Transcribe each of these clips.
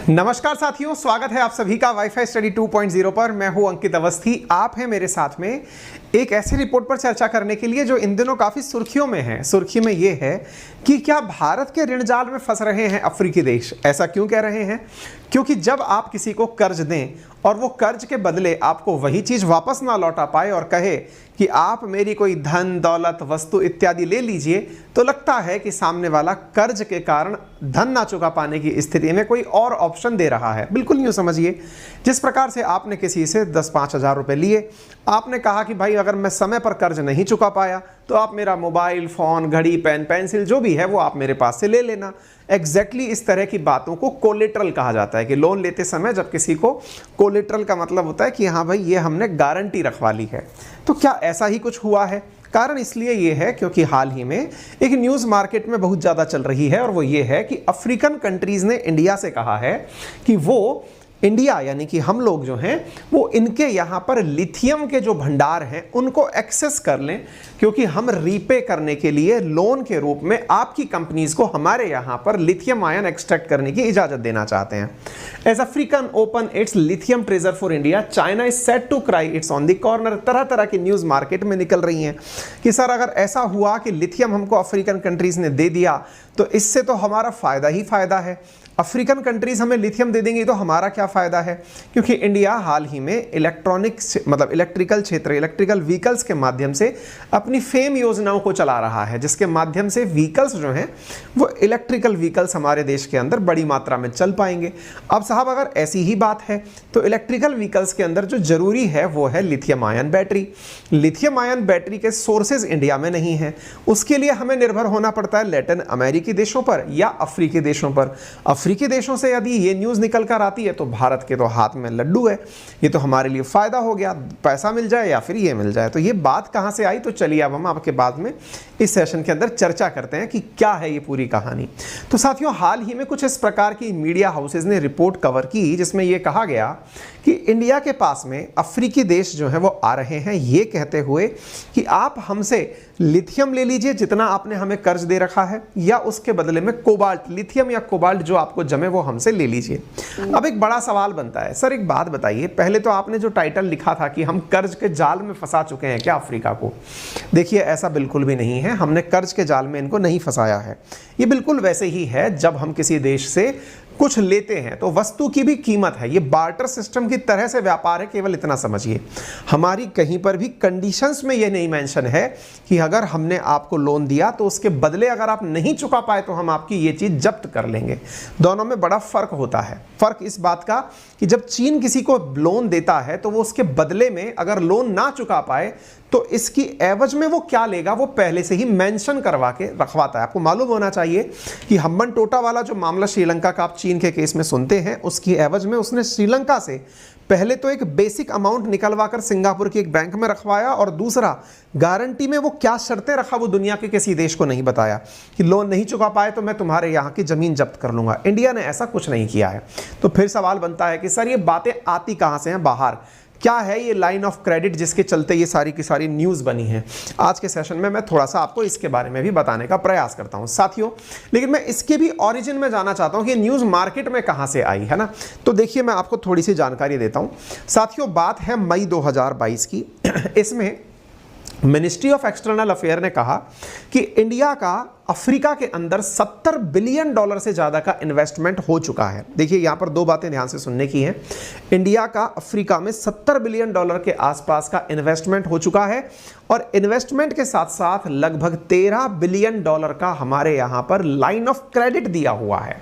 नमस्कार साथियों, स्वागत है आप सभी का वाईफाई स्टडी 2.0 पर। मैं हूं अंकित अवस्थी। आप हैं मेरे साथ में एक ऐसी रिपोर्ट पर चर्चा करने के लिए जो इन दिनों काफी सुर्खियों में है। सुर्खी में यह है कि क्या भारत के ऋण जाल में फंस रहे हैं अफ्रीकी देश। ऐसा क्यों कह रहे हैं? क्योंकि जब आप किसी को कर्ज दें और वो कर्ज के बदले आपको वही चीज वापस ना लौटा पाए और कहे कि आप मेरी कोई धन दौलत वस्तु इत्यादि ले लीजिए, तो लगता है कि सामने वाला कर्ज के कारण धन ना चुका पाने की स्थिति में कोई और ऑप्शन दे रहा है। बिल्कुल यूँ समझिए, जिस प्रकार से आपने किसी से 10-5 हज़ार रुपये लिए, आपने कहा कि भाई अगर मैं समय पर कर्ज नहीं चुका पाया तो आप मेरा मोबाइल फ़ोन, घड़ी, पेन, पेंसिल जो भी है वो आप मेरे पास से ले लेना। एग्जैक्टली इस तरह की बातों को कोलेट्रल कहा जाता है कि लोन लेते समय जब किसी को कोलेट्रल का मतलब होता है कि हाँ भाई ये हमने गारंटी रखवा ली है। तो क्या ऐसा ही कुछ हुआ है? कारण इसलिए ये है क्योंकि हाल ही में एक न्यूज़ मार्केट में बहुत ज़्यादा चल रही है और वो ये है कि अफ्रीकन कंट्रीज़ ने इंडिया से कहा है कि वो इंडिया यानी कि हम लोग जो हैं वो इनके यहाँ पर लिथियम के जो भंडार हैं उनको एक्सेस कर लें, क्योंकि हम रीपे करने के लिए लोन के रूप में आपकी कंपनीज को हमारे यहाँ पर लिथियम आयन एक्सट्रैक्ट करने की इजाज़त देना चाहते हैं। As African open it's lithium treasure for India, China is set to cry it's on the corner. तरह तरह की न्यूज़ मार्केट में निकल रही हैं कि सर अगर ऐसा हुआ कि लिथियम हमको अफ्रीकन कंट्रीज़ ने दे दिया तो इससे तो हमारा फ़ायदा ही फ़ायदा है। अफ्रीकन कंट्रीज़ हमें लिथियम दे देंगी तो हमारा क्या फ़ायदा है? क्योंकि इंडिया हाल ही में इलेक्ट्रॉनिक्स इलेक्ट्रिकल क्षेत्र, इलेक्ट्रिकल व्हीकल्स के माध्यम से अपनी फेम योजनाओं को चला रहा है, जिसके माध्यम से व्हीकल्स जो हैं वो इलेक्ट्रिकल व्हीकल्स हमारे देश के अंदर बड़ी मात्रा में चल पाएंगे। अब साहब अगर ऐसी ही बात है तो इलेक्ट्रिकल व्हीकल्स के अंदर जो ज़रूरी है वो है lithium ion battery. Lithium ion battery के सोर्सेज इंडिया में नहीं हैं, उसके लिए हमें निर्भर होना पड़ता है लैटिन अमेरिकी देशों पर या अफ्रीकी देशों पर। अफ्रीकी देशों से यदि ये न्यूज़ निकल कर आती है तो भारत के तो हाथ में लड्डू है, ये तो हमारे लिए फ़ायदा हो गया, पैसा मिल जाए या फिर ये मिल जाए। तो ये बात कहाँ से आई? तो चलिए अब हम आपके बाद में इस सेशन के अंदर चर्चा करते हैं कि क्या है ये पूरी कहानी। तो साथियों, हाल ही में कुछ इस प्रकार की मीडिया हाउसेज ने रिपोर्ट कवर की जिसमें यह कहा गया कि इंडिया के पास में अफ्रीकी देश जो है वो आ रहे हैं ये कहते हुए कि आप हमसे लिथियम ले लीजिए जितना आपने हमें कर्ज दे रखा है, या उसके बदले में कोबाल्ट, लिथियम या कोबाल्ट जो आपको जमे वो हमसे ले लीजिए। अब एक बड़ा सवाल बनता है, सर एक बात बताइए, पहले तो आपने जो टाइटल लिखा था कि हम कर्ज के जाल में फंसा चुके हैं क्या अफ्रीका को? देखिए ऐसा बिल्कुल भी नहीं है, हमने कर्ज के जाल में इनको नहीं फंसाया है। ये बिल्कुल वैसे ही है जब हम किसी देश से कुछ लेते हैं तो वस्तु की भी कीमत है, ये बार्टर सिस्टम की तरह से व्यापार है, केवल इतना समझिए। हमारी कहीं पर भी कंडीशंस में ये नहीं मेंशन है कि अगर हमने आपको लोन दिया तो उसके बदले अगर आप नहीं चुका पाए तो हम आपकी ये चीज़ जब्त कर लेंगे। दोनों में बड़ा फ़र्क होता है। फ़र्क इस बात का कि जब चीन किसी को लोन देता है तो वो उसके बदले में अगर लोन ना चुका पाए तो इसकी एवज में वो क्या लेगा वो पहले से ही मेंशन करवा के रखवाता है। आपको मालूम होना चाहिए कि हम्बन टोटा वाला जो मामला श्रीलंका का आप चीन के केस में सुनते हैं, उसकी एवज में उसने श्रीलंका से पहले तो एक बेसिक अमाउंट निकलवा कर सिंगापुर की एक बैंक में रखवाया, और दूसरा गारंटी में वो क्या शर्तें रखा वो दुनिया के किसी देश को नहीं बताया कि लोन नहीं चुका पाए तो मैं तुम्हारे यहाँ की ज़मीन जब्त कर लूँगा। इंडिया ने ऐसा कुछ नहीं किया है। तो फिर सवाल बनता है कि सर ये बातें आती कहाँ से हैं बाहर? क्या है ये लाइन ऑफ क्रेडिट जिसके चलते ये सारी की सारी न्यूज़ बनी है? आज के सेशन में मैं थोड़ा सा आपको इसके बारे में भी बताने का प्रयास करता हूं साथियों, लेकिन मैं इसके भी ओरिजिन में जाना चाहता हूं कि न्यूज़ मार्केट में कहां से आई है ना। तो देखिए मैं आपको थोड़ी सी जानकारी देता हूं साथियों। बात है मई 2022 की। इसमें मिनिस्ट्री ऑफ एक्सटर्नल अफेयर ने कहा कि इंडिया का अफ्रीका के अंदर $70 बिलियन से ज़्यादा का इन्वेस्टमेंट हो चुका है। देखिए यहाँ पर दो बातें ध्यान से सुनने की हैं। इंडिया का अफ्रीका में $70 बिलियन के आसपास का इन्वेस्टमेंट हो चुका है, और इन्वेस्टमेंट के साथ साथ लगभग $13 बिलियन का हमारे यहाँ पर लाइन ऑफ क्रेडिट दिया हुआ है।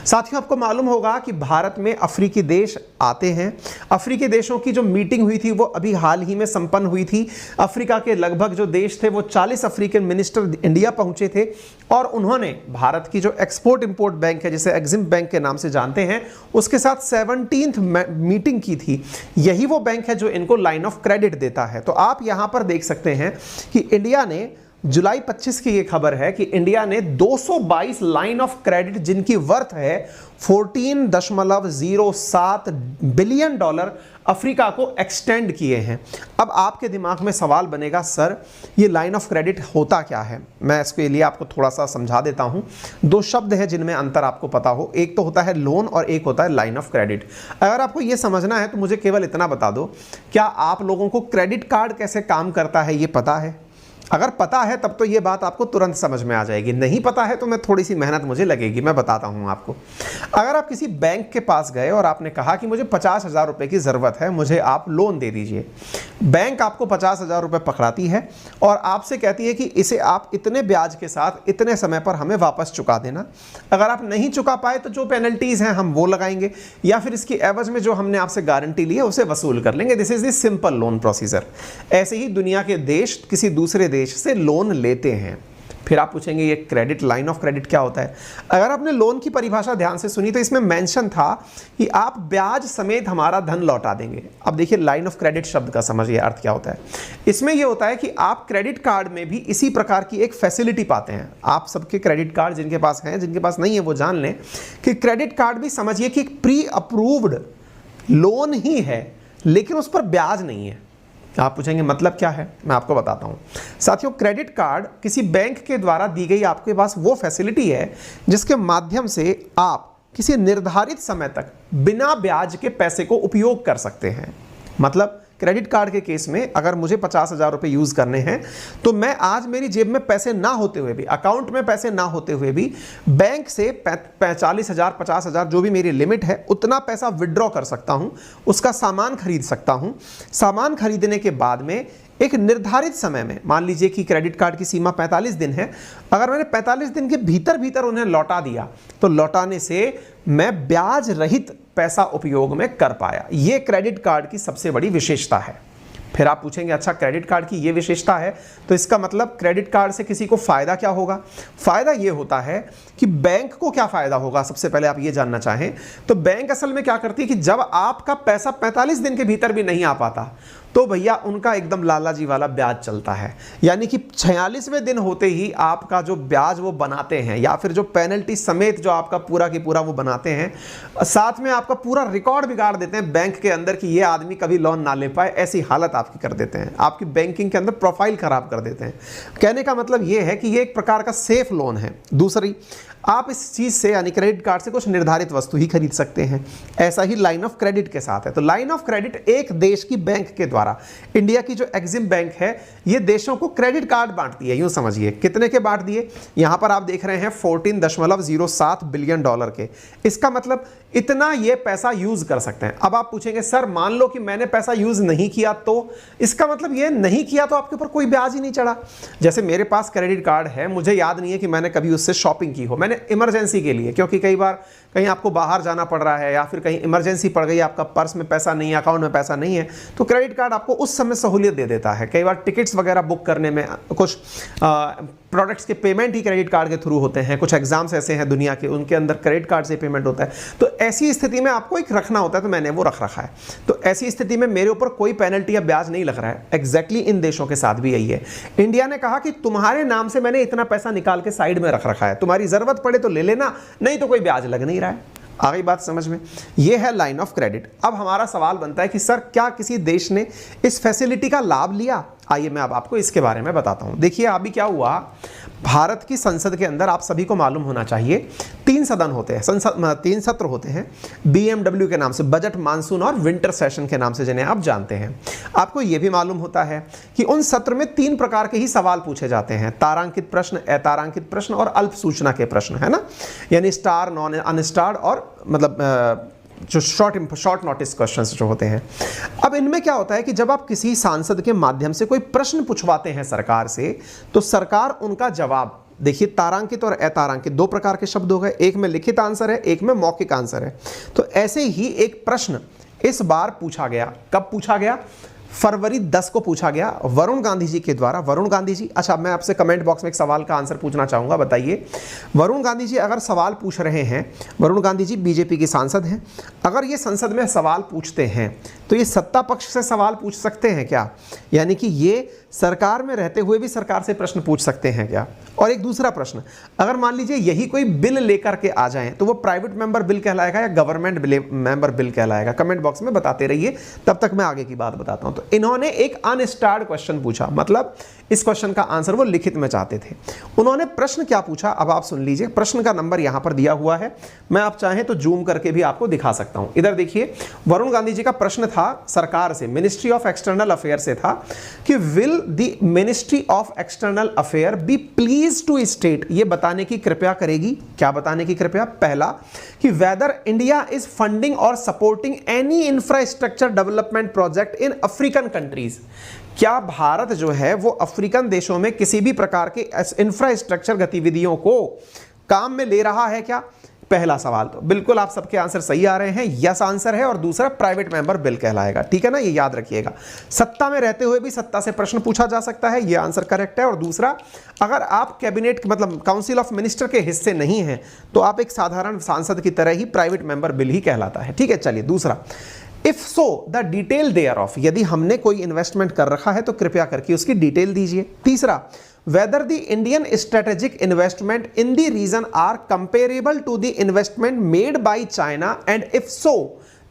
साथियों आपको मालूम होगा कि भारत में अफ्रीकी देश आते हैं। अफ्रीकी देशों की जो मीटिंग हुई थी वो अभी हाल ही में संपन्न हुई थी। अफ्रीका के लगभग जो देश थे वो 40 अफ्रीकन मिनिस्टर इंडिया पहुंचे थे, और उन्होंने भारत की जो एक्सपोर्ट इंपोर्ट बैंक है जिसे एग्जिम बैंक के नाम से जानते हैं उसके साथ 17th मीटिंग की थी। यही वो बैंक है जो इनको लाइन ऑफ क्रेडिट देता है। तो आप यहां पर देख सकते हैं कि इंडिया ने जुलाई 25 की ये खबर है कि इंडिया ने 222 लाइन ऑफ क्रेडिट जिनकी वर्थ है 14.07 बिलियन डॉलर अफ्रीका को एक्सटेंड किए हैं। अब आपके दिमाग में सवाल बनेगा, सर ये लाइन ऑफ क्रेडिट होता क्या है? मैं इसके लिए आपको थोड़ा सा समझा देता हूं। दो शब्द है जिनमें अंतर आपको पता हो, एक तो होता है लोन और एक होता है लाइन ऑफ क्रेडिट। अगर आपको ये समझना है तो मुझे केवल इतना बता दो, क्या आप लोगों को क्रेडिट कार्ड कैसे काम करता है ये पता है? अगर पता है तब तो ये बात आपको तुरंत समझ में आ जाएगी, नहीं पता है तो मैं थोड़ी सी मेहनत मुझे लगेगी, मैं बताता हूँ आपको। अगर आप किसी बैंक के पास गए और आपने कहा कि मुझे 50,000 रुपये की ज़रूरत है, मुझे आप लोन दे दीजिए। बैंक आपको 50,000 रुपये पकड़ाती है और आपसे कहती है कि इसे आप इतने ब्याज के साथ इतने समय पर हमें वापस चुका देना। अगर आप नहीं चुका पाए तो जो पेनल्टीज़ हैं हम वो लगाएंगे, या फिर इसकी एवज में जो हमने आपसे गारंटी ली है उसे वसूल कर लेंगे। This is the simple loan procedure. ऐसे ही दुनिया के देश किसी दूसरे देश से लोन लेते हैं। फिर आप पूछेंगे ये क्रेडिट, लाइन ऑफ क्रेडिट क्या होता है? अगर आपने लोन की परिभाषा ध्यान से सुनी तो इसमें मेंशन था कि आप ब्याज समेत हमारा धन लौटा देंगे। अब देखिए लाइन ऑफ क्रेडिट शब्द का समझिए अर्थ क्या होता है। इसमें यह होता है कि आप क्रेडिट कार्ड में भी इसी प्रकार की एक फैसिलिटी पाते हैं। आप सबके क्रेडिट कार्ड जिनके पास हैं, जिनके पास नहीं है वो जान लें कि क्रेडिट कार्ड भी समझिए कि एक प्री अप्रूव्ड लोन ही है, लेकिन उस पर ब्याज नहीं है। आप पूछेंगे मतलब क्या है, मैं आपको बताता हूँ। साथियों, क्रेडिट कार्ड किसी बैंक के द्वारा दी गई आपके पास वो फैसिलिटी है जिसके माध्यम से आप किसी निर्धारित समय तक बिना ब्याज के पैसे को उपयोग कर सकते हैं। मतलब क्रेडिट कार्ड के केस में अगर मुझे 50,000 रुपये यूज़ करने हैं तो मैं आज मेरी जेब में पैसे ना होते हुए भी, अकाउंट में पैसे ना होते हुए भी, बैंक से 40,000 50,000 जो भी मेरी लिमिट है उतना पैसा विड्रॉ कर सकता हूं, उसका सामान खरीद सकता हूं। सामान खरीदने के बाद में एक निर्धारित समय में, मान लीजिए कि क्रेडिट कार्ड की सीमा 45 दिन है, अगर मैंने 45 दिन के भीतर भीतर उन्हें लौटा दिया तो लौटाने से मैं ब्याज रहित पैसा उपयोग में कर पाया। ये क्रेडिट कार्ड की सबसे बड़ी विशेषता है। फिर आप पूछेंगे अच्छा क्रेडिट कार्ड की ये विशेषता है तो इसका मतलब क्रेडिट कार्ड से किसी को फ़ायदा क्या होगा? फ़ायदा ये होता है कि बैंक को क्या फ़ायदा होगा। सबसे पहले आप ये जानना चाहें तो बैंक असल में क्या करती है कि जब आपका पैसा 45 दिन के भीतर भी नहीं आ पाता तो भैया उनका एकदम लालाजी वाला ब्याज चलता है। यानी कि 46वें दिन होते ही आपका जो ब्याज वो बनाते हैं, या फिर जो पेनल्टी समेत जो आपका पूरा की पूरा वो बनाते हैं, साथ में आपका पूरा रिकॉर्ड बिगाड़ देते हैं बैंक के अंदर कि ये आदमी कभी लोन ना ले पाए, ऐसी हालत आपकी कर देते हैं, आपकी बैंकिंग के अंदर प्रोफाइल खराब कर देते हैं। कहने का मतलब ये है कि ये एक प्रकार का सेफ लोन है। दूसरी, आप इस चीज़ से यानी क्रेडिट कार्ड से कुछ निर्धारित वस्तु ही खरीद सकते हैं। ऐसा ही लाइन ऑफ क्रेडिट के साथ है। तो लाइन ऑफ क्रेडिट एक देश की बैंक के द्वारा, इंडिया की जो एग्जिम बैंक है ये देशों को क्रेडिट कार्ड बांटती है। यूं समझिए कितने के बांट दिए, यहां पर आप देख रहे हैं 14.07 बिलियन डॉलर के। इसका मतलब इतना ये पैसा यूज कर सकते हैं। अब आप पूछेंगे सर मान लो कि मैंने पैसा यूज नहीं किया तो, इसका मतलब ये नहीं किया तो आपके ऊपर कोई ब्याज ही नहीं चढ़ा। जैसे मेरे पास क्रेडिट कार्ड है, मुझे याद नहीं है कि मैंने कभी उससे शॉपिंग की हो, मैंने इमरजेंसी के लिए, क्योंकि कई बार कहीं आपको बाहर जाना पड़ रहा है या फिर कहीं इमरजेंसी पड़ गई, आपका पर्स में पैसा नहीं है, अकाउंट में पैसा नहीं है, तो क्रेडिट कार्ड आपको उस समय सहूलियत दे देता है। कई बार टिकट्स वगैरह बुक करने में, कुछ प्रोडक्ट्स के पेमेंट ही क्रेडिट कार्ड के थ्रू होते हैं, कुछ एग्जाम्स ऐसे हैं दुनिया के उनके अंदर क्रेडिट कार्ड से पेमेंट होता है। तो ऐसी स्थिति में आपको एक रखना होता है, तो मैंने वो रख रखा है। तो ऐसी स्थिति में मेरे ऊपर कोई पेनल्टी या ब्याज नहीं लग रहा है। एग्जैक्टली इन देशों के साथ भी यही है। इंडिया ने कहा कि तुम्हारे नाम से मैंने इतना पैसा निकाल के साइड में रख रखा है, तुम्हारी जरूरत पड़े तो ले लेना, नहीं तो कोई ब्याज लग नहीं रहा है। आ गई बात समझ में? यह है लाइन ऑफ क्रेडिट। अब हमारा सवाल बनता है कि सर क्या किसी देश ने इस फैसिलिटी का लाभ लिया? आइए मैं अब आपको इसके बारे में बताता हूं। देखिए अभी क्या हुआ, भारत की संसद के अंदर आप सभी को मालूम होना चाहिए 3 सदन होते हैं, 3 सत्र होते हैं, BMW के नाम से, बजट, मानसून और विंटर सेशन के नाम से, जिन्हें आप जानते हैं। आपको यह भी मालूम होता है कि उन सत्र में 3 प्रकार के ही सवाल पूछे जाते हैं, तारांकित प्रश्न, अतारांकित प्रश्न और अल्प सूचना के प्रश्न, है ना, यानी स्टार, नॉन अनस्टार्ड और मतलब जो शॉर्ट नोटिस क्वेश्चंस जो होते हैं। अब इनमें क्या होता है कि जब आप किसी सांसद के माध्यम से कोई प्रश्न पूछवाते हैं सरकार से, तो सरकार उनका जवाब, देखिए तारांकित और अतारांकित 2 प्रकार के शब्द हो गए, एक में लिखित आंसर है, एक में मौखिक आंसर है। तो ऐसे ही एक प्रश्न इस बार पूछा गया। कब पूछा गया? फरवरी 10 को पूछा गया वरुण गांधी जी के द्वारा। वरुण गांधी जी, अच्छा मैं आपसे कमेंट बॉक्स में एक सवाल का आंसर पूछना चाहूँगा, बताइए वरुण गांधी जी अगर सवाल पूछ रहे हैं, वरुण गांधी जी बीजेपी के सांसद हैं, अगर ये संसद में सवाल पूछते हैं तो ये सत्ता पक्ष से सवाल पूछ सकते हैं क्या? यानी कि ये सरकार में रहते हुए भी सरकार से प्रश्न पूछ सकते हैं क्या? और एक दूसरा प्रश्न, अगर मान लीजिए यही कोई बिल लेकर के आ जाएं तो वो प्राइवेट मेंबर बिल कहलाएगा या गवर्नमेंट मेंबर बिल कहलाएगा? कमेंट बॉक्स में बताते रहिए, तब तक मैं आगे की बात बताता हूं। तो इन्होंने एक अनस्टार्ड क्वेश्चन पूछा, मतलब इस क्वेश्चन का आंसर वो लिखित में चाहते थे। उन्होंने प्रश्न क्या पूछा, अब आप सुन लीजिए। प्रश्न का नंबर यहां पर दिया हुआ है, मैं आप चाहें तो जूम करके भी आपको दिखा सकता हूं। इधर देखिए, वरुण गांधी जी का प्रश्न था सरकार से, मिनिस्ट्री ऑफ एक्सटर्नल अफेयर से था कि will the ministry of external affair be please to state, ये बताने की कृपया करेगी, क्या बताने की कृपया? पहला कि वेदर इंडिया इज फंडिंग और supporting any infrastructure development project इन अफ्रीकन कंट्रीज, क्या भारत जो है वो अफ्रीकन देशों में किसी भी प्रकार के इंफ्रास्ट्रक्चर गतिविधियों को काम में ले रहा है क्या? पहला सवाल तो बिल्कुल आप सबके आंसर सही आ रहे हैं, यस आंसर है। और दूसरा प्राइवेट मेंबर बिल कहलाएगा, ठीक है ना, ये याद रखिएगा। सत्ता में रहते हुए भी सत्ता से प्रश्न पूछा जा सकता है, ये आंसर करेक्ट है। और दूसरा, अगर आप कैबिनेट मतलब काउंसिल ऑफ मिनिस्टर के हिस्से नहीं हैं तो आप एक साधारण सांसद की तरह ही प्राइवेट मेंबर बिल ही कहलाता है, ठीक है। चलिए दूसरा, if so the detail thereof, यदि हमने कोई इन्वेस्टमेंट कर रखा है तो कृपया करके उसकी डिटेल दीजिए। तीसरा, whether the Indian strategic investment in the region are comparable to the investment made by China and if so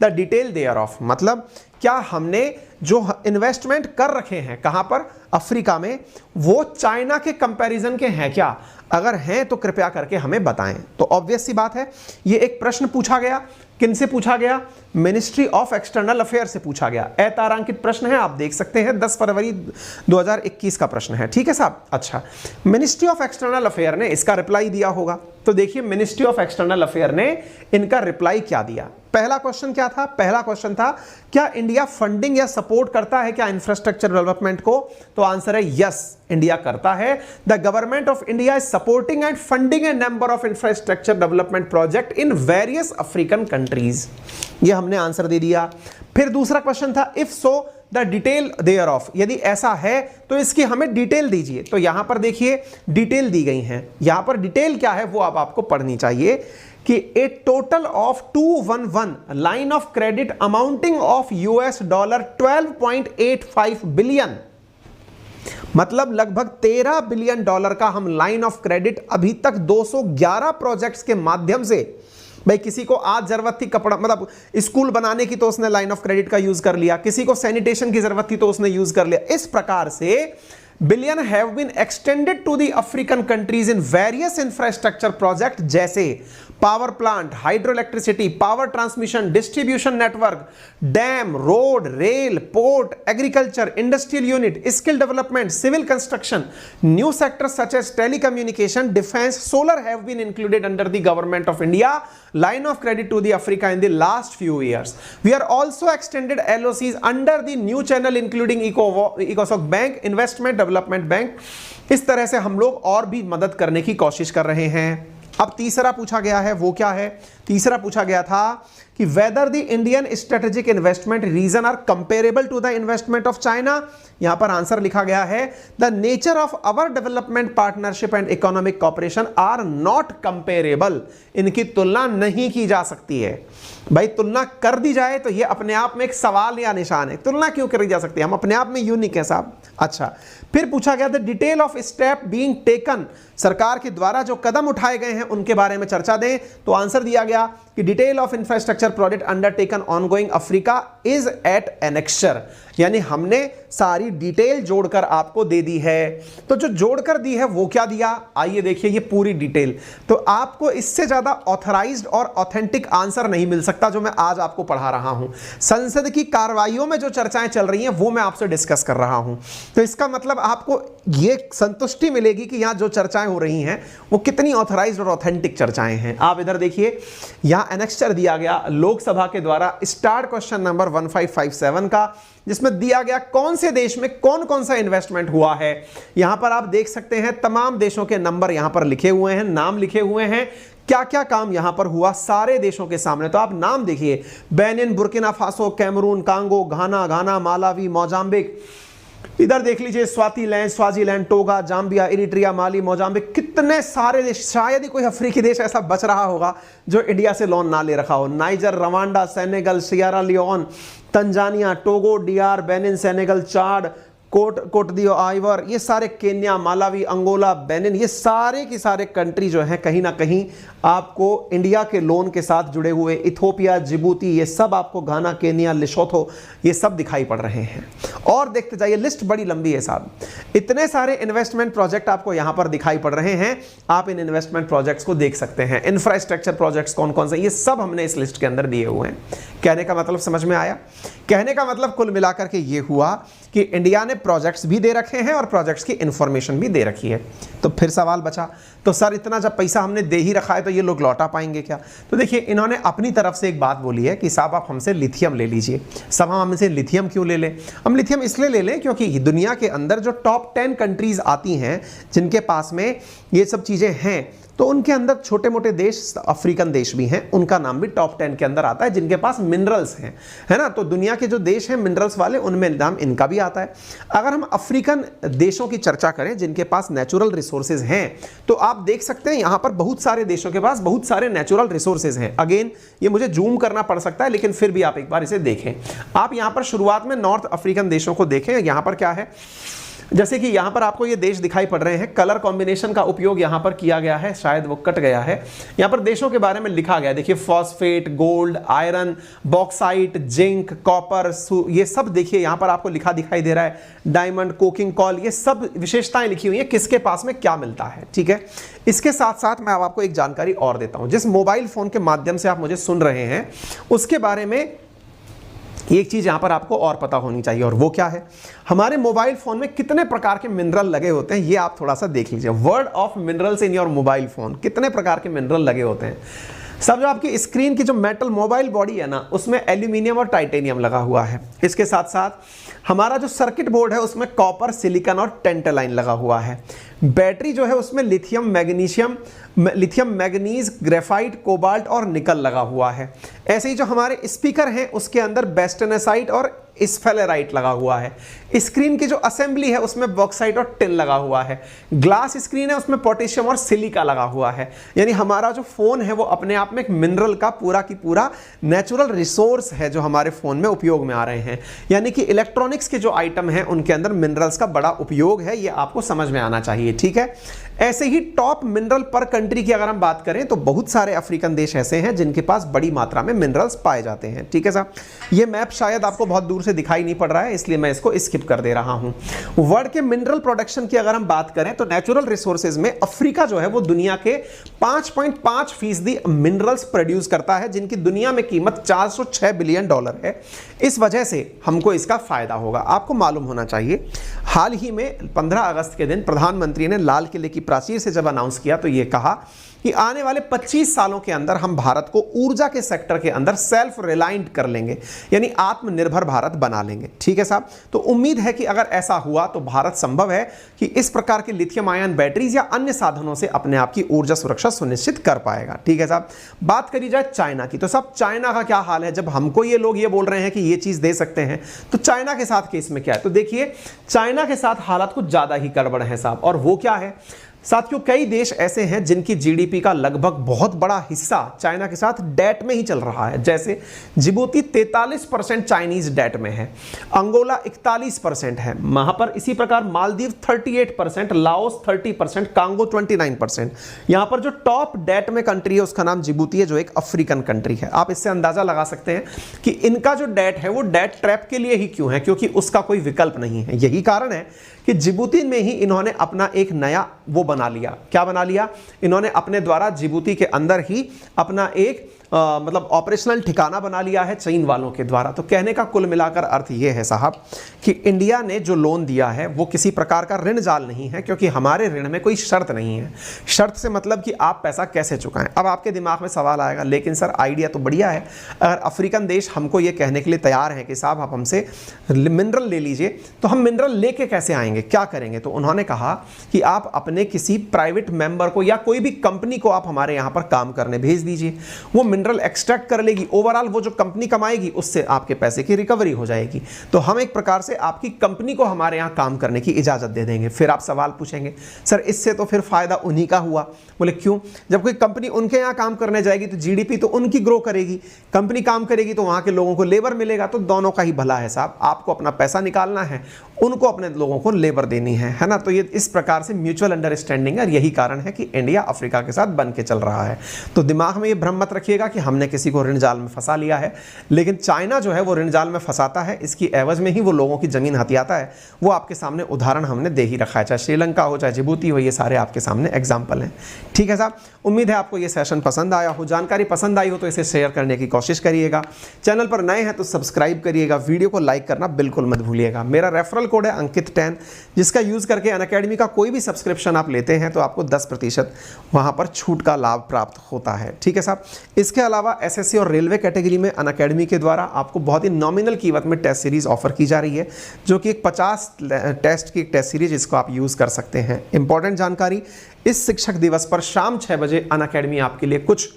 the detail thereof, मतलब क्या हमने जो इन्वेस्टमेंट कर रखे हैं कहां पर, अफ्रीका में, वो चाइना के कंपैरिजन के हैं क्या? अगर हैं तो कृपया करके हमें बताएं। तो ऑब्वियस सी बात है, ये एक प्रश्न पूछा गया, किनसे पूछा गया? मिनिस्ट्री ऑफ एक्सटर्नल अफेयर से पूछा गया। अतारांकित प्रश्न है, आप देख सकते हैं, 10 फरवरी 2021 का प्रश्न है, ठीक है साहब। अच्छा, मिनिस्ट्री ऑफ एक्सटर्नल अफेयर ने इसका रिप्लाई दिया होगा, तो देखिए मिनिस्ट्री ऑफ एक्सटर्नल अफेयर ने इनका रिप्लाई क्या दिया। पहला क्वेश्चन क्या था? पहला क्वेश्चन था क्या इंडिया फंडिंग या सपोर्ट करता है क्या इंफ्रास्ट्रक्चर डेवलपमेंट को? तो आंसर है यस, इंडिया करता है। The government of India is supporting and funding a number of infrastructure development project in various African countries, ये हमने आंसर दे दिया। फिर दूसरा क्वेश्चन था if so the detail thereof, यदि ऐसा है तो इसकी हमें डिटेल दीजिए। तो यहां पर देखिए डिटेल दी गई है, यहां पर डिटेल क्या है वो अब आपको पढ़नी चाहिए कि a total of 211 line of credit amounting of $12.85 billion, मतलब लगभग $13 बिलियन का हम लाइन ऑफ क्रेडिट अभी तक 211 प्रोजेक्ट्स के माध्यम से, भाई किसी को आज जरूरत थी कपड़ा मतलब स्कूल बनाने की तो उसने लाइन ऑफ क्रेडिट का यूज कर लिया, किसी को सैनिटेशन की जरूरत थी तो उसने यूज कर लिया। इस प्रकार से billion have been extended to the African countries in various infrastructure project जैसे power plant, hydro electricity, power transmission, distribution network, dam, road, rail, port, agriculture, industrial unit, skill development, civil construction, new sectors such as telecommunication, defence, solar have been included under the government of India line of credit to the Africa in the last few years. We are also extended LOCs under the new channel including ECOSOC Bank, Investment Development Bank. इस तरह से हम लोग और भी मदद करने की कोशिश कर रहे हैं। अब तीसरा पूछा गया है, वो क्या है? तीसरा पूछा गया था कि whether the Indian strategic investment region are comparable to the investment of China. यहां पर आंसर लिखा गया है the nature of our development partnership and economic cooperation are not comparable, इनकी तुलना नहीं की जा सकती है। भाई तुलना कर दी जाए तो ये अपने आप में एक सवाल या निशान है, तुलना क्यों करी जा सकती है? हम अपने आप में यूनिक है साहब। अच्छा, फिर पूछा गया the detail of step being taken, सरकार के द्वारा जो कदम उठाए गए हैं उनके बारे में चर्चा दें। तो आंसर दिया गया कि detail of infrastructure project undertaken ongoing Africa is at annexure, यानी हमने सारी डिटेल जोड़कर आपको दे दी है। तो जो जोड़कर दी है वो क्या दिया, आइए देखिए ये पूरी डिटेल। तो आपको इससे ज्यादा ऑथराइज्ड और ऑथेंटिक आंसर नहीं मिल सकता जो मैं आज आपको पढ़ा रहा हूं। संसद की कार्रवाइयों में जो चर्चाएं चल रही हैं वो मैं आपसे डिस्कस कर रहा हूं। तो इसका मतलब आपको ये संतुष्टि मिलेगी कि यहां जो चर्चाएं हो रही हैं वो कितनी ऑथराइज्ड और ऑथेंटिक चर्चाएं हैं। आप इधर देखिए, यहां एनेक्चर दिया गया लोकसभा के द्वारा स्टार्ट क्वेश्चन नंबर 1557 का, जिसमें दिया गया कौन से देश में कौन कौन सा इन्वेस्टमेंट हुआ है। यहां पर आप देख सकते हैं तमाम देशों के नंबर यहां पर लिखे हुए हैं, नाम लिखे हुए हैं, क्या क्या काम यहां पर हुआ सारे देशों के सामने। तो आप नाम देखिए, Benin, Burkina Faso, Cameroon, Congo, Ghana, Malawi, Mozambique, इधर देख लीजिए Swaziland, Togo, Zambia, Eritrea, Mali, Mozambique, कितने सारे देश। शायद ही कोई अफ्रीकी देश ऐसा बच रहा होगा जो इंडिया से लोन ना ले रखा हो। Niger, Rwanda, Senegal, Sierra Leone, Tanzania, Togo, DR, Benin, Senegal, Chad, Cote d'Ivoire, ये सारे केन्या, मालावी, अंगोला, बेनिन, ये सारे के सारे कंट्री जो हैं कहीं ना कहीं आपको इंडिया के लोन के साथ जुड़े हुए, इथोपिया, जिबूती, ये सब आपको, घाना, केन्या, लेसोथो, ये सब दिखाई पड़ रहे हैं। और देखते जाइए, लिस्ट बड़ी लंबी है साहब, इतने सारे इन्वेस्टमेंट प्रोजेक्ट आपको यहां पर दिखाई पड़ रहे हैं। आप इन इन्वेस्टमेंट प्रोजेक्ट्स को देख सकते हैं। इंफ्रास्ट्रक्चर प्रोजेक्ट्स कौन कौन से, ये सब हमने इस लिस्ट के अंदर दिए हुए हैं। कहने का मतलब समझ में आया? कहने का मतलब कुल मिलाकर के ये हुआ कि इंडिया ने प्रोजेक्ट्स भी दे रखे हैं और प्रोजेक्ट्स की इंफॉर्मेशन भी दे रखी है। तो फिर सवाल बचा, तो सर इतना जब पैसा हमने दे ही रखा है तो ये लोग लौटा पाएंगे क्या? तो देखिए, इन्होंने अपनी तरफ से एक बात बोली है कि साहब आप हमसे लिथियम ले लीजिए। साहब हम हमसे लिथियम क्यों ले लें? हम लिथियम इसलिए ले लें क्योंकि दुनिया के अंदर जो टॉप 10 कंट्रीज आती हैं जिनके पास में ये सब चीज़ें हैं, तो उनके अंदर छोटे मोटे देश, अफ्रीकन देश भी हैं, उनका नाम भी टॉप 10 के अंदर आता है जिनके पास मिनरल्स हैं, है ना। तो दुनिया के जो देश हैं मिनरल्स वाले, उनमें नाम इनका भी आता है। अगर हम अफ्रीकन देशों की चर्चा करें जिनके पास नेचुरल रिसोर्सेज हैं, तो आप देख सकते हैं यहां पर बहुत सारे देशों के पास बहुत सारे नेचुरल रिसोर्सेज हैं। अगेन ये मुझे जूम करना पड़ सकता है, लेकिन फिर भी आप एक बार इसे देखें। आप यहां पर शुरुआत में नॉर्थ अफ्रीकन देशों को देखें। यहां पर क्या है, जैसे कि यहां पर आपको ये देश दिखाई पड़ रहे हैं, कलर कॉम्बिनेशन का उपयोग यहां पर किया गया है, शायद वो कट गया है। यहां पर देशों के बारे में लिखा गया है, देखिए, phosphate, gold, iron, bauxite, zinc, copper, ये सब देखिए यहां पर आपको लिखा दिखाई दे रहा है। डायमंड, कोकिंग कॉल, ये सब विशेषताएं लिखी हुई है, किसके पास में क्या मिलता है। ठीक है, इसके साथ साथ मैं अब आपको एक जानकारी और देता हूं। जिस मोबाइल फोन के माध्यम से आप मुझे सुन रहे हैं, उसके बारे में एक चीज यहां पर आपको और पता होनी चाहिए, और वो क्या है, हमारे मोबाइल फोन में कितने प्रकार के मिनरल लगे होते हैं, ये आप थोड़ा सा देख लीजिए। Word of minerals in your mobile phone, कितने प्रकार के मिनरल लगे होते हैं। सब जो आपकी स्क्रीन की जो मेटल मोबाइल बॉडी है ना, उसमें एल्यूमिनियम और टाइटेनियम लगा हुआ है। इसके साथ साथ हमारा जो सर्किट बोर्ड है उसमें कॉपर, सिलिकॉन और टेंटलाइन लगा हुआ है। बैटरी जो है उसमें लिथियम, मैग्नीज, ग्रेफाइट, कोबाल्ट और निकल लगा हुआ है। ऐसे ही जो हमारे स्पीकर हैं उसके अंदर बेस्टेनेसाइट और स्फेलेराइट लगा हुआ है। स्क्रीन की जो असेंबली है उसमें बॉक्साइट और टिन लगा हुआ है। ग्लास स्क्रीन है उसमें पोटेशियम और सिलिका लगा हुआ है। यानी हमारा जो फोन है वो अपने आप में एक मिनरल का पूरा की पूरा नेचुरल रिसोर्स है जो हमारे फोन में उपयोग में आ रहे हैं। यानी कि इलेक्ट्रॉनिक्स के जो आइटम हैं उनके अंदर मिनरल्स का बड़ा उपयोग है, ये आपको समझ में आना चाहिए। ठीक है, ऐसे ही टॉप मिनरल पर कंट्री की अगर हम बात करें तो बहुत सारे अफ्रीकन देश ऐसे हैं जिनके पास बड़ी मात्रा में मिनरल्स पाए जाते हैं। ठीक है साहब, ये मैप शायद आपको बहुत दूर से दिखाई नहीं पड़ रहा है, इसलिए मैं इसको स्किप कर दे रहा हूं। वर्ल्ड के मिनरल प्रोडक्शन की अगर हम बात करें तो नेचुरल रिसोर्सेज में अफ्रीका जो है वो दुनिया के 5.5% मिनरल्स प्रोड्यूस करता है, जिनकी दुनिया में कीमत $406 बिलियन है। इस वजह से हमको इसका फायदा होगा। आपको मालूम होना चाहिए, हाल ही में 15 अगस्त के दिन प्रधानमंत्री ने लाल किले की प्राचीर से जब अनाउंस किया तो ये कहा कि आने वाले 25 सालों के अंदर हम भारत को ऊर्जा के सेक्टर के अंदर सेल्फ रिलायंट कर लेंगे, यानी आत्मनिर्भर भारत बना लेंगे। ठीक है साहब, तो उम्मीद है कि अगर ऐसा हुआ तो भारत संभव है कि इस प्रकार के लिथियम आयन बैटरीज या अन्य साधनों से अपने आप की ऊर्जा सुरक्षा सुनिश्चित कर पाएगा। ठीक है साहब, बात करी जाए चाइना की, तो साहब चाइना का क्या हाल है? जब हमको ये लोग ये बोल रहे हैं कि ये चीज दे सकते हैं, तो चाइना के साथ केस में क्या है? तो देखिए, चाइना के साथ हालात कुछ ज्यादा ही गड़बड़ है साहब, और वो क्या है साथियों, कई देश ऐसे हैं जिनकी जीडीपी का लगभग बहुत बड़ा हिस्सा चाइना के साथ डेट में ही चल रहा है। जैसे जिबूती 43% चाइनीज डेट में है, अंगोला 41% है, वहां पर इसी प्रकार मालदीव 38%, लाओस 30%, कांगो 29%। यहां पर जो टॉप डेट में कंट्री है उसका नाम जिबूती है, जो एक अफ्रीकन कंट्री है। आप इससे अंदाजा लगा सकते हैं कि इनका जो डेट है वो डेट ट्रैप के लिए ही क्यों है, क्योंकि उसका कोई विकल्प नहीं है। यही कारण है कि जिबूती में ही इन्होंने अपना एक नया वो बना लिया। क्या बना लिया? इन्होंने अपने द्वारा जिबूती के अंदर ही अपना एक मतलब ऑपरेशनल ठिकाना बना लिया है चीन वालों के द्वारा। तो कहने का कुल मिलाकर अर्थ यह है साहब कि इंडिया ने जो लोन दिया है वो किसी प्रकार का ऋण जाल नहीं है, क्योंकि हमारे ऋण में कोई शर्त नहीं है। शर्त से मतलब कि आप पैसा कैसे चुकाएं। अब आपके दिमाग में सवाल आएगा, लेकिन सर आइडिया तो बढ़िया है, अगर अफ्रीकन देश हमको ये कहने के लिए तैयार है कि साहब आप हमसे मिनरल ले लीजिए, तो हम मिनरल लेके कैसे आएंगे, क्या करेंगे? तो उन्होंने कहा कि आप अपने किसी प्राइवेट मेंबर को या कोई भी कंपनी को आप हमारे यहाँ पर काम करने भेज दीजिए, वो मिनरल एक्सट्रैक्ट कर लेगी, ओवरऑल वो जो कंपनी कमाएगी उससे आपके पैसे की रिकवरी हो जाएगी। तो हम एक प्रकार से आपकी कंपनी को हमारे यहाँ काम करने की इजाज़त दे देंगे। फिर आप सवाल पूछेंगे सर इससे तो फिर फ़ायदा उन्हीं का हुआ। बोले क्यों? जब कोई कंपनी उनके यहाँ काम करने जाएगी तो जीडीपी तो उनकी ग्रो करेगी, कंपनी काम करेगी तो वहाँ के लोगों को लेबर मिलेगा, तो दोनों का ही भला है साहब। आपको अपना पैसा निकालना है, उनको अपने लोगों को लेबर देनी है ना। तो ये इस प्रकार से म्यूचुअल अंडरस्टैंडिंग है, यही कारण है कि इंडिया अफ्रीका के साथ बन के चल रहा है। तो दिमाग में ये भ्रम मत रखिएगा कि हमने किसी को ऋण जाल में फंसा लिया है, लेकिन चाइना जो है वो ऋण जाल में फंसाता है, इसकी एवज में ही वो लोगों की जमीन हथियाता है। वो आपके सामने उदाहरण हमने दे ही रखा है, चाहे श्रीलंका हो चाहे जिबूती हो, ये सारे आपके सामने एग्जाम्पल हैं। ठीक है साहब, उम्मीद है आपको ये सेशन पसंद आया हो, जानकारी पसंद आई हो तो इसे शेयर करने की कोशिश करिएगा। चैनल पर नए हैं तो सब्सक्राइब करिएगा, वीडियो को लाइक करना बिल्कुल मत भूलिएगा। मेरा रेफरल कोड है अंकित10, जिसका यूज़ करके अनअकैडमी का कोई भी सब्सक्रिप्शन आप लेते हैं तो आपको 10% वहाँ पर छूट का लाभ प्राप्त होता है। ठीक है साहब, इसके अलावा एसएससी और रेलवे कैटेगरी में अनअकैडमी के द्वारा आपको बहुत ही नॉमिनल कीमत में टेस्ट सीरीज़ ऑफर की जा रही है, जो कि एक 50 टेस्ट की टेस्ट सीरीज, इसको आप यूज़ कर सकते हैं। इंपॉर्टेंट जानकारी, इस शिक्षक दिवस पर शाम 6 बजे अनअकैडमी आपके लिए कुछ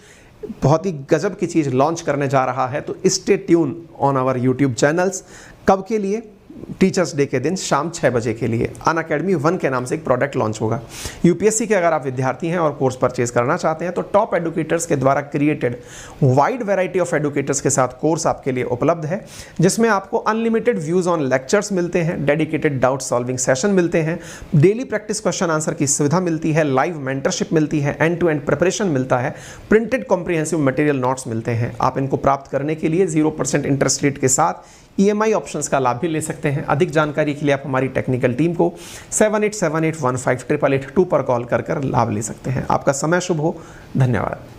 बहुत ही गजब की चीज़ लॉन्च करने जा रहा है, तो stay tune on our YouTube channels. कब के लिए? टीचर्स डे के दिन शाम 6 बजे के लिए अनअकैडमी 1 के नाम से एक प्रोडक्ट लॉन्च होगा। यूपीएससी के अगर आप विद्यार्थी हैं और कोर्स परचेज करना चाहते हैं तो टॉप एडुकेटर्स के द्वारा created wide variety of educators के साथ कोर्स आपके लिए उपलब्ध है, जिसमें आपको अनलिमिटेड व्यूज ऑन लेक्चर्स मिलते हैं, डेडिकेटेड डाउट सॉल्विंग सेशन मिलते हैं, डेली प्रैक्टिस क्वेश्चन आंसर की सुविधा मिलती है, लाइव मेंटरशिप मिलती है, एंड टू एंड प्रिपरेशन मिलता है, प्रिंटेड कॉम्प्रिहेंसिव मटेरियल नोट्स मिलते हैं। आप इनको प्राप्त करने के लिए 0% इंटरेस्ट रेट के साथ EMI ऑप्शंस का लाभ भी ले सकते हैं। अधिक जानकारी के लिए आप हमारी टेक्निकल टीम को 7878158882 पर कॉल कर लाभ ले सकते हैं। आपका समय शुभ हो। धन्यवाद।